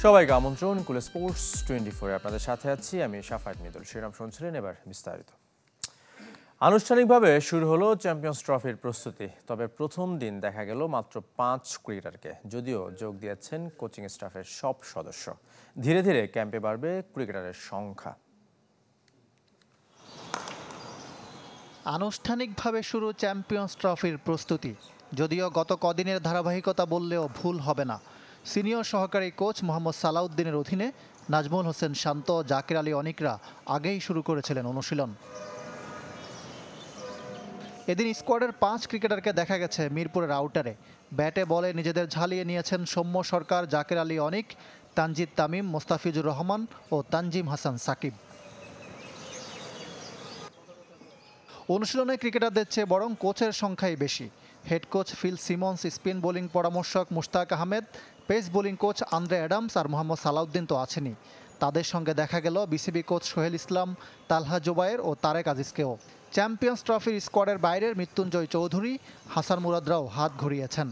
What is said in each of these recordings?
সবাইকে আমন্ত্রণ কুলে স্পোর্টস 24 আপনাদের সাথে আছি আমি শাফায়েত মৃদুল। শিরোনাম শুনছিলেন, এবার বিস্তারিত। আনুষ্ঠানিকভাবে শুরু হলো চ্যাম্পিয়ন্স ট্রফির প্রস্তুতি। তবে প্রথম দিন দেখা গেল মাত্র 5 ক্রিকেটারকে, যদিও যোগ দিয়েছেন কোচিং স্টাফের সব সদস্য। ধীরে ধীরে ক্যাম্পে বাড়বে ক্রিকেটারের সংখ্যা। আনুষ্ঠানিকভাবে শুরু চ্যাম্পিয়ন্স ট্রফির প্রস্তুতি, যদিও গত কদিনের ধারাবাহিকতা বললেও ভুল হবে না। সিনিয়র সহকারী কোচ মোহাম্মদ সালাউদ্দিনের অধীনে নাজমুল হোসেন শান্ত, জাকির আলী অনিকরা আগেই শুরু করেছিলেন অনুশীলন। এদিন স্কোয়াডের 5 ক্রিকেটারকে দেখা গেছে মিরপুরের আউটারে। ব্যাটে বলে নিজেদের ঝালিয়ে নিয়েছেন সৌম্য সরকার, জাকির আলী অনিক, তানজিদ তামিম, মোস্তাফিজুর রহমান ও তানজিম হাসান সাকিব। অনুশীলনে ক্রিকেটারদের চেয়ে বরং কোচের সংখ্যাই বেশি। Head coach Phil Simmons, spin bowling পরামর্শক Mushtaq Ahmed, pace bowling coach Andre Adams আর মোহাম্মদ সালাউদ্দিন তো আছেনই। তাদের সঙ্গে দেখা গেল বিসিবি কোচ সোহেল ইসলাম, তালহা জোবায়ের ও তারেক আজিজকেও। চ্যাম্পিয়ন্স ট্রফির স্কোয়াডের বাইরের মৃত্যুঞ্জয় চৌধুরী, হাসান মুরাদরাও হাত ঘুরিয়েছেন।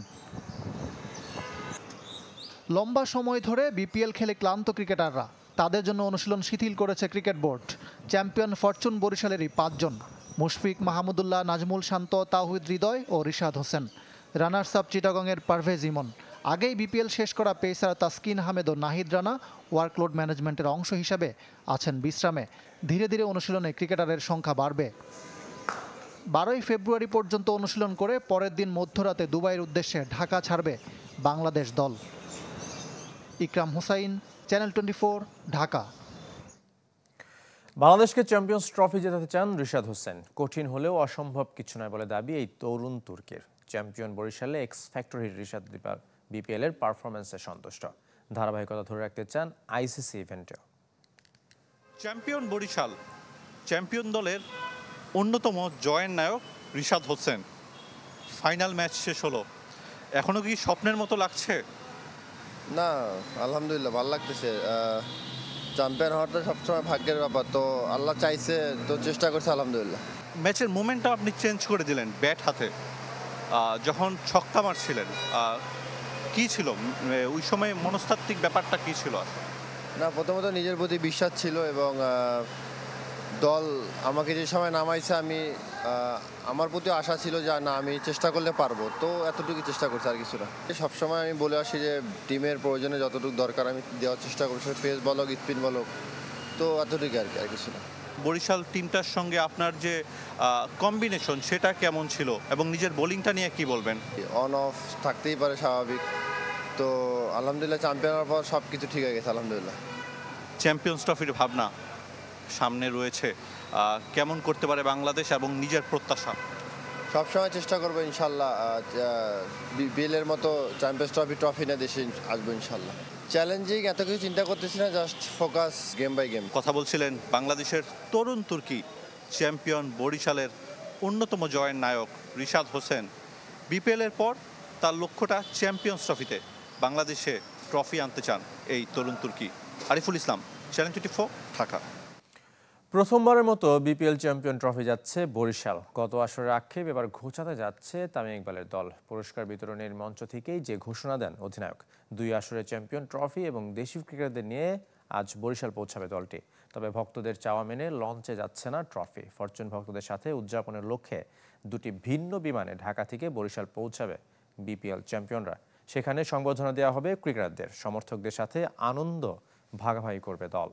লম্বা সময় ধরে বিপিএল খেলে ক্লান্ত ক্রিকেটাররা, তাদের জন্য অনুশীলন শিথিল করেছে ক্রিকেট বোর্ড। চ্যাম্পিয়ন ফরচুন বরিশালেরই 5 জন: মুশফিক, মাহমুদুল্লাহ, নাজমুল শান্ত, তাওহিদ হৃদয় ও রিশাদ হোসেন। রানার্স আপ চিটাগংয়ের পারভেজ ইমন। আগেই বিপিএল শেষ করা পেসার তাসকিন আহমেদ ও নাহিদ রানা ওয়ার্কলোড ম্যানেজমেন্টের অংশ হিসাবে আছেন বিশ্রামে। ধীরে ধীরে অনুশীলনে ক্রিকেটারের সংখ্যা বাড়বে। 12ই ফেব্রুয়ারি পর্যন্ত অনুশীলন করে পরের দিন মধ্যরাতে দুবাইয়ের উদ্দেশ্যে ঢাকা ছাড়বে বাংলাদেশ দল। ইকরাম হুসাইন, চ্যানেল 24, ঢাকা। বাংলাদেশকে চ্যাম্পিয়ন্স ট্রফি জেতাতে চান রিশাদ হোসেন। কঠিন হলেও অসম্ভব কিছু নয় বলে দাবি এই তরুণ তুর্কের। চ্যাম্পিয়ন বরিশালে এক্স ফ্যাক্টরি রিশাদ বিপিএল এর পারফরমেন্সে সন্তুষ্ট। ধারাবাহিকতা ধরে রাখতে চান আইসিসি ইভেন্টেও। চ্যাম্পিয়ন বরিশাল, চ্যাম্পিয়ন দলের অন্যতম জয়ের নায়ক রিশাদ হোসেন। ফাইনাল ম্যাচ শেষ হলো, এখনো কি স্বপ্নের মতো লাগছে? না, আলহামদুলিল্লাহ ভালো লাগতেছে। চ্যাম্পিয়ন হওয়াটা সবসময় ভাগ্যের ব্যাপার, তো আল্লাহ চাইছে তো চেষ্টা করছে, আলহামদুলিল্লাহ। ম্যাচের মোমেন্টটা আপনি চেঞ্জ করে দিলেন ব্যাট হাতে, যখন ছক্কা মারছিলেন। কি ছিল ওই সময় মনস্তাত্ত্বিক ব্যাপারটা কি ছিল? না, প্রথমত নিজের প্রতি বিশ্বাস ছিল এবং দল আমাকে যে সময় নামাইছে আমি আমার প্রতি আশা ছিল যে না, আমি চেষ্টা করলে পারবো, তো এতটুকু চেষ্টা করছি, আর কিছু না। সবসময় আমি বলে আসি যে টিমের প্রয়োজনে যতটুকু দরকার আমি দেওয়ার চেষ্টা করছি, পেস বলক স্পিন বলক, তো এতটুকু আর কি, আর কিছু না। বরিশাল টিমটার সঙ্গে আপনার যে কম্বিনেশন সেটা কেমন ছিল এবং নিজের বোলিংটা নিয়ে কি বলবেন? অন অফ থাকতেই পারে, স্বাভাবিক। তো আলহামদুলিল্লাহ চ্যাম্পিয়ন হওয়ার পর সব কিছু ঠিক হয়ে গেছে, আলহামদুলিল্লাহ। চ্যাম্পিয়ন্স ট্রফির ভাবনা সামনে রয়েছে, কেমন করতে পারে বাংলাদেশ এবং নিজের প্রত্যাশা? সবসময় চেষ্টা করবো ইনশাল্লাহ, বিপিএলের মতো চ্যাম্পিয়ন্স ট্রফি নিয়ে দেশে আসবো ইনশাল্লাহ। চ্যালেঞ্জিং এত কিছু চিন্তা করতেছি না, just focus game by game. কথা বলছিলেন বাংলাদেশের তরুণ তুর্কি, চ্যাম্পিয়ন বরিশালের অন্যতম জয়ের নায়ক রিশাদ হোসেন। বিপিএলের পর তার লক্ষ্যটা চ্যাম্পিয়ন্স ট্রফিতে, বাংলাদেশে ট্রফি আনতে চান এই তরুণ তুর্কি। আরিফুল ইসলাম, চ্যানেল 24, ঢাকা। প্রথমবারের মতো বিপিএল চ্যাম্পিয়ন ট্রফি যাচ্ছে বরিশাল। গত আসরের আক্ষেপ এবার ঘোচাতে যাচ্ছে তামিম ইকবালের দল। পুরস্কার বিতরণের মঞ্চ থেকেই যে ঘোষণা দেন অধিনায়ক, 2 আসরের চ্যাম্পিয়ন ট্রফি এবং দেশি ক্রিকেটারদের নিয়ে আজ বরিশাল পৌঁছাবে দলটি। তবে ভক্তদের চাওয়া মেনে লঞ্চে যাচ্ছে না ট্রফি। ফরচুন ভক্তদের সাথে উদযাপনের লক্ষ্যে 2টি ভিন্ন বিমানে ঢাকা থেকে বরিশাল পৌঁছাবে বিপিএল চ্যাম্পিয়নরা। সেখানে সংবর্ধনা দেওয়া হবে ক্রিকেটারদের। সমর্থকদের সাথে আনন্দ ভাগাভাগি করবে দল।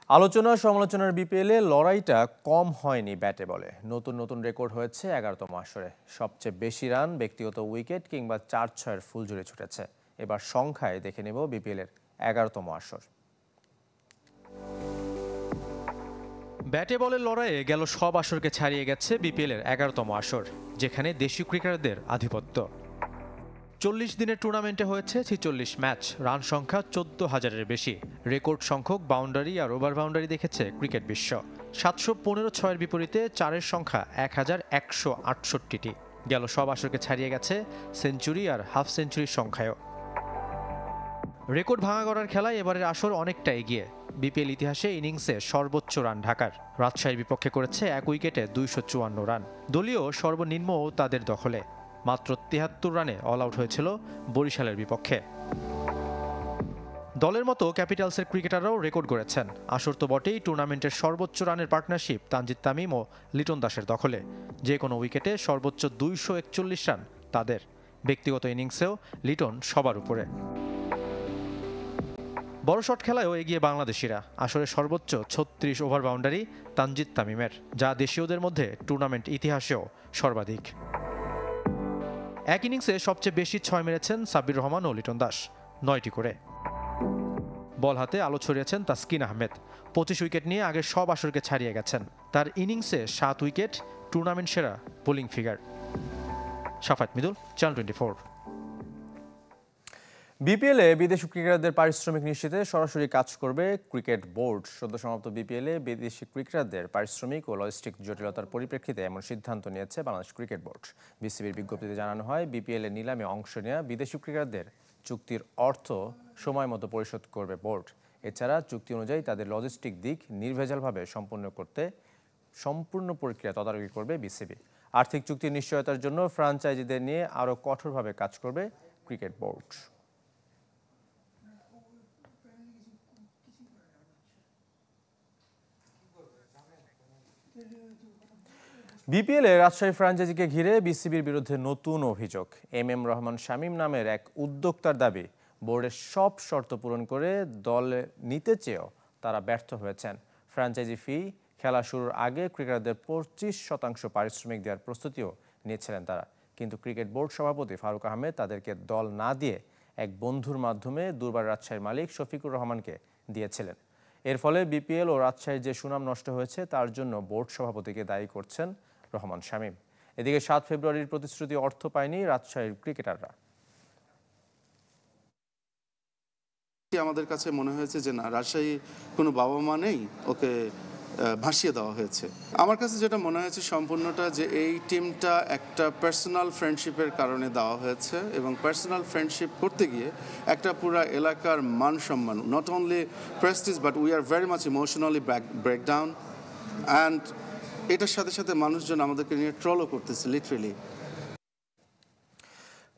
আলোচনা সমালোচনার বিপিএলে লড়াইটা কম হয়নি ব্যাটে বলে। নতুন নতুন রেকর্ড হয়েছে 11তম আসরে। সবচেয়ে বেশি রান, ব্যক্তিগত উইকেট কিংবা 4-6-এর ফুলঝুরি ছুটেছে। এবার সংখ্যায় দেখে নেব বিপিএলের 11তম আসর। ব্যাটে বলের লড়াইয়ে গেল সব আসরকে ছাড়িয়ে গেছে বিপিএলের 11তম আসর, যেখানে দেশীয় ক্রিকেটারদের আধিপত্য। 40 দিনের টুর্নামেন্টে হয়েছে 46 ম্যাচ, রান সংখ্যা 14,000-এর বেশি। রেকর্ড সংখ্যক বাউন্ডারি আর ওভার বাউন্ডারি দেখেছে ক্রিকেট বিশ্ব। 715-6-এর বিপরীতে 4-এর সংখ্যা 1168টি। গেল সব আসরকে ছাড়িয়ে গেছে সেঞ্চুরি আর হাফ সেঞ্চুরির সংখ্যায়ও। রেকর্ড ভাঙা করার খেলায় এবারের আসর অনেকটা এগিয়ে। বিপিএল ইতিহাসে ইনিংসে সর্বোচ্চ রান ঢাকার। রাজশাহীর বিপক্ষে করেছে 1 উইকেটে 254 রান। দলীয় সর্বনিম্নও তাদের দখলে। মাত্র 73 রানে অল আউট হয়েছিল বরিশালের বিপক্ষে। দলের মতো ক্যাপিটালসের ক্রিকেটাররাও রেকর্ড গড়েছেন। আসর তো বটেই, টুর্নামেন্টের সর্বোচ্চ রানের পার্টনারশিপ তানজিদ তামিম ও লিটন দাসের দখলে। যে কোনো উইকেটে সর্বোচ্চ 241 রান তাদের। ব্যক্তিগত ইনিংসেও লিটন সবার উপরে। বড় শট খেলায়ও এগিয়ে বাংলাদেশিরা। আসরে সর্বোচ্চ 36 ওভার বাউন্ডারি তানজিদ তামিমের, যা দেশীয়দের মধ্যে টুর্নামেন্ট ইতিহাসেও সর্বাধিক। এক ইনিংসে সবচেয়ে বেশি 6 মেরেছেন সাব্বির রহমান ও লিটন দাস, 9টি করে। বল হাতে আলো ছড়িয়েছেন তাসকিন আহমেদ। 25 উইকেট নিয়ে আগের সব আসরকে ছাড়িয়ে গেছেন। তার ইনিংসে 7 উইকেট, টুর্নামেন্ট সেরা বোলিং ফিগার। শাফাত মিদুল, চ্যানেল 24। বিপিএলে বিদেশি ক্রিকেটারদের পারিশ্রমিক নিশ্চিতে সরাসরি কাজ করবে ক্রিকেট বোর্ড। সদ্য সমাপ্ত বিপিএলে বিদেশি ক্রিকেটারদের পারিশ্রমিক ও লজিস্টিক জটিলতার পরিপ্রেক্ষিতে এমন সিদ্ধান্ত নিয়েছে বাংলাদেশ ক্রিকেট বোর্ড। বিসিবির বিজ্ঞপ্তিতে জানানো হয়, বিপিএলে নিলামে অংশ নেওয়া বিদেশি ক্রিকেটারদের চুক্তির অর্থ সময় মতো পরিশোধ করবে বোর্ড। এছাড়া চুক্তি অনুযায়ী তাদের লজিস্টিক দিক নির্ভেজালভাবে সম্পন্ন করতে সম্পূর্ণ প্রক্রিয়া তদারকি করবে বিসিবি। আর্থিক চুক্তির নিশ্চয়তার জন্য ফ্র্যাঞ্চাইজিদের নিয়ে আরও কঠোরভাবে কাজ করবে ক্রিকেট বোর্ড। বিপিএলে রাজশাহী ফ্র্যাঞ্চাইজিকে ঘিরে বিসিবির বিরুদ্ধে নতুন অভিযোগ। এম রহমান শামীম নামের এক উদ্যোক্তার দাবি, বোর্ডের সব শর্ত পূরণ করে দলে নিতে চেয়েও তারা ব্যর্থ হয়েছেন। ফ্র্যাঞ্চাইজি ফি, খেলা শুরুর আগে ক্রিকেটারদের 25% পারিশ্রমিক দেওয়ার প্রস্তুতিও নিয়েছিলেন তারা। কিন্তু ক্রিকেট বোর্ড সভাপতি ফারুক আহমেদ তাদেরকে দল না দিয়ে এক বন্ধুর মাধ্যমে দুর্বার রাজশাহীর মালিক শফিকুর রহমানকে দিয়েছিলেন। এর ফলে বিপিএল ও রাজশাহীর যে সুনাম নষ্ট হয়েছে তার জন্য বোর্ড সভাপতিকে দায়ী করছেন রহমান শামীম। এদিকে 7 ফেব্রুয়ারির প্রতিশ্রুতি অর্থ পায়নি রাজশাহীর ক্রিকেটাররা। আমাদের কাছে মনে হয়েছে যে না, রাজশাহী কোনো বাবা মা নেই, ওকে ভাসিয়ে দেওয়া হয়েছে। আমার কাছে যেটা মনে হয়েছে সম্পূর্ণটা, যে এই টিমটা একটা পার্সোনাল ফ্রেন্ডশিপের কারণে দেওয়া হয়েছে, এবং পার্সোনাল ফ্রেন্ডশিপ করতে গিয়ে একটা পুরা এলাকার মান সম্মান, not only Prestige but we are very much emotionally breakdown. And এটার সাথে সাথে মানুষজন আমাদেরকে নিয়ে ট্রলও করতেছে লিটারেলি।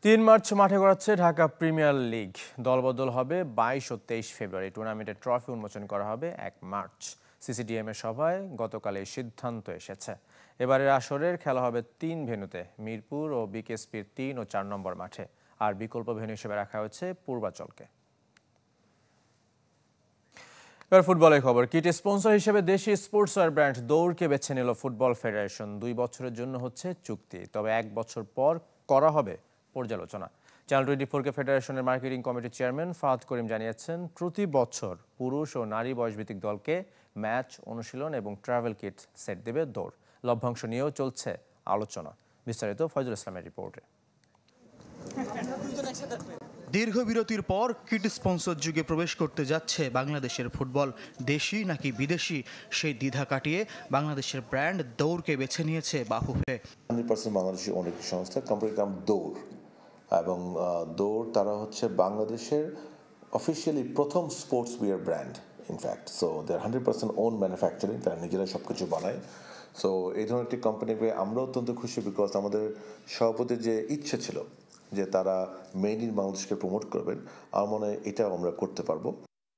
3 মার্চ মাঠে গড়াচ্ছে ঢাকা প্রিমিয়ার লিগ। দলবদল হবে 22 ও 23 ফেব্রুয়ারি। টুর্নামেন্টের ট্রফি উন্মোচন করা হবে 1 মার্চ। সিসিডিএম এর সভায় গতকাল এই সিদ্ধান্ত এসেছে। এবারের আসরের খেলা হবে 3 ভেন্যুতে, মিরপুর ও বিকেএসপির 3 ও 4 নম্বর মাঠে। আর বিকল্প ভেন্যু হিসেবে রাখা হয়েছে পূর্বাচলকে। এবার ফুটবলের খবর। কিট স্পন্সর হিসেবে দেশি স্পোর্টসওয়্যার ব্র্যান্ড দৌড়কে বেছে নিল ফুটবল ফেডারেশন। 2 বছরের জন্য হচ্ছে চুক্তি, তবে 1 বছর পর করা হবে পর্যালোচনা। চ্যানেল 24কে ফেডারেশনের মার্কেটিং কমিটির চেয়ারম্যান ফাহাদ করিম জানিয়েছেন, প্রতি বছর পুরুষ ও নারী বয়সভিত্তিক দলকে ম্যাচ, অনুশীলন এবং ট্রাভেল কিট সেট দেবে দৌড়। লভ্যাংশ নিয়েও চলছে আলোচনা। বিস্তারিত ফয়জুল ইসলামের রিপোর্টে। দীর্ঘ বিরতির পর কিট স্পন্সর যুগে প্রবেশ করতে যাচ্ছে বাংলাদেশের ফুটবল। দেশি নাকি বিদেশি, সেই দ্বিধা কাটিয়ে বাংলাদেশের ব্র্যান্ড দৌড়কে বেছে নিয়েছে বাফুফে। 100% বাংলাদেশি অনেক সংস্থা কোম্পানির নাম দৌড়, এবং দৌড় তারা হচ্ছে বাংলাদেশের অফিসিয়ালি প্রথম sports wear brand in fact. So they are 100% own manufacturing, তারা নিজেরা সব কিছু বানায়। সো এই ধরনের একটি কোম্পানিকে আমরা অত্যন্ত খুশি, বিকজ আমাদের সভাপতির যে ইচ্ছে ছিল যে তারা মেড ইন বাংলাদেশকে প্রমোট করবেন, আমার মনে হয় এটাও আমরা করতে পারবো।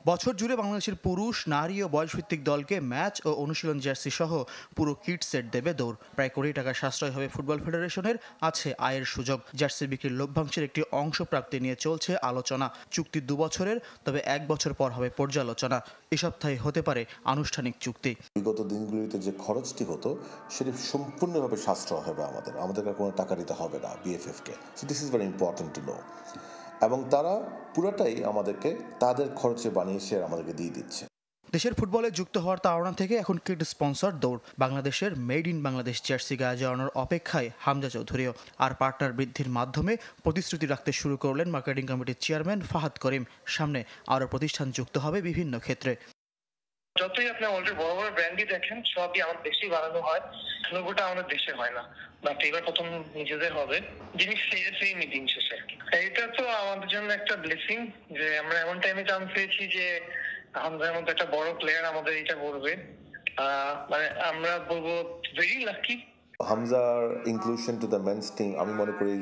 বছর জুড়ে বাংলাদেশের পুরুষ, নারী ও বয়সভিত্তিক দলকে ম্যাচ ও অনুশীলন জার্সি সহ পুরো কিট সেট দেবে দৌড়। প্রায় কোটি টাকা সাশ্রয় হবে ফুটবল ফেডারেশনের, আছে আয়ের সুযোগ। জার্সি বিক্রির লভ্যাংশের একটি অংশ প্রাপ্তি নিয়ে চলছে আলোচনা। চুক্তি 2 বছরের, তবে 1 বছর পর হবে পর্যালোচনা। এ সপ্তাহে হতে পারে আনুষ্ঠানিক চুক্তি। বিগত দিনগুলিতে যে খরচটি হতো সেটি সম্পূর্ণভাবে সাশ্রয় হবে আমাদের কোনো টাকা দিতে হবে না বিএফএফকে। So this is very important to know. এবং তারা পুরোটাই আমাদেরকে তাদের খরচে বানিয়ে সে আমাদেরকে দিয়ে দিচ্ছে। দেশের ফুটবলে যুক্ত হওয়ার তাড়না থেকে এখন কিট স্পন্সর দৌড়। বাংলাদেশের মেড ইন বাংলাদেশ জার্সি গায়ে জড়ানোর অপেক্ষায় হামজা চৌধুরীও। আর পার্টনার বৃদ্ধির মাধ্যমে প্রতিশ্রুতি রাখতে শুরু করলেন মার্কেটিং কমিটির চেয়ারম্যান ফাহাদ করিম। সামনে আরও প্রতিষ্ঠান যুক্ত হবে বিভিন্ন ক্ষেত্রে। যতই আপনি অলরেডি বড় বড় ব্র্যান্ডই দেখেন, সবই আমাদের দেশেই বানানো হয়, লোগোটা আমাদের দেশে হয় না। বাট এবার প্রথম নিজেদের হবে, জিনিস সেমই দিন শেষে আর কি। এটা তো আমাদের জন্য একটা ব্লেসিং যে আমরা এমন টাইমে চান্স পেয়েছি যে আমাদের মধ্যে একটা বড় প্লেয়ার আমাদের এটা করবে। মানে আমরা বলবো ভেরি লাকি। হামজার inclusion to the men's team আমি মনে করি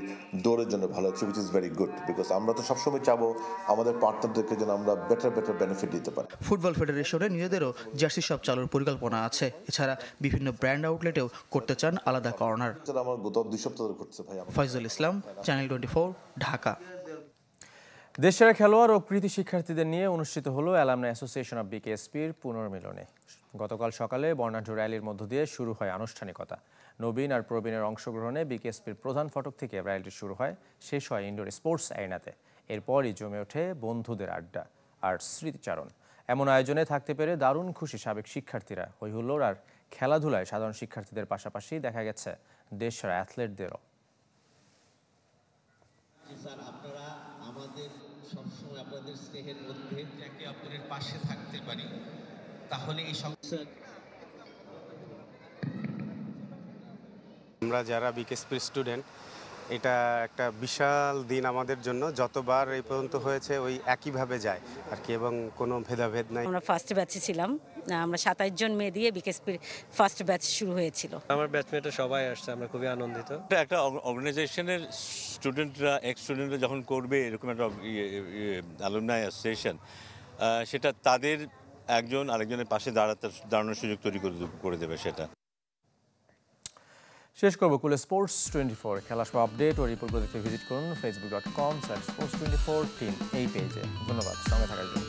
দৌড়ের জন্য ভালো হচ্ছে, which is very good, because আমরা তো সবসময় চাবো আমাদের পার্টনারদেরকে যেন আমরা বেটার বেনিফিট দিতে পারি। ফুটবল ফেডারেশনে নিজেদেরও জার্সি শপ চালুর পরিকল্পনা আছে। এছাড়া বিভিন্ন ব্র্যান্ড আউটলেটেও করতে চান আলাদা কর্নার। আমার গত 2 সপ্তাহ ধরে করছে ভাই। ফয়জুল ইসলাম, চ্যানেল 24, ঢাকা। দেশের খেলোয়াড় ও কৃতি শিক্ষার্থীদের নিয়ে অনুষ্ঠিত হলো অ্যালামনাই অ্যাসোসিয়েশন অব বিকেএসপির পুনর্মিলনী। গতকাল সকালে বর্ণাঢ্য র্যালির মধ্য দিয়ে শুরু হয় আনুষ্ঠানিকতা। নবীন আর প্রবীণের অংশগ্রহণে বিকেএসপির প্রধান ফটক থেকে র্যালিটি শুরু হয়, শেষ হয় ইনডোর স্পোর্টস অ্যারিনাতে। এরপরই জমে ওঠে বন্ধুদের আড্ডা আর স্মৃতিচারণ। এমন আয়োজনে থাকতে পেরে দারুণ খুশি সাবেক শিক্ষার্থীরা। হইহুল্লোড় আর খেলাধুলায় সাধারণ শিক্ষার্থীদের পাশাপাশি দেখা গেছে দেশের অ্যাথলেটদেরও। আপনারা আমাদের সবসময় আপনাদের স্নেহের মধ্যে একে অপরের পাশে থাকতে পারি, তাহলে এই আমরা যারা বিকেএসপি স্টুডেন্ট, এটা একটা বিশাল দিন আমাদের জন্য। যতবার এই পর্যন্ত হয়েছে ওই একইভাবে যায় আর কি, এবং কোনো ভেদাভেদ নাই। আমরা ফার্স্ট ব্যাচে ছিলাম, আমরা 27 জন মেয়ে দিয়ে বিকেএসপির ফার্স্ট ব্যাচ শুরু হয়েছিল। আমার ব্যাচমেটরা সবাই আসছে, আমরা খুবই আনন্দিত। একটা অর্গানাইজেশনের স্টুডেন্টরা এক্স-স্টুডেন্টরা যখন করবে এরকম একটা অ্যালুমনাই অ্যাসোসিয়েশন, সেটা তাদের একজন আরেকজনের পাশে দাঁড়ানোর সুযোগ তৈরি করে দেবে। সেটা শেষ করবো কুলে স্পোর্টস 24 খেলা সব আপডেট ও রিপোর্টগুলো দেখতে ভিজিট করুন facebook.com/sports24 টিম এই পেজে। ধন্যবাদ সঙ্গে থাকার জন্য।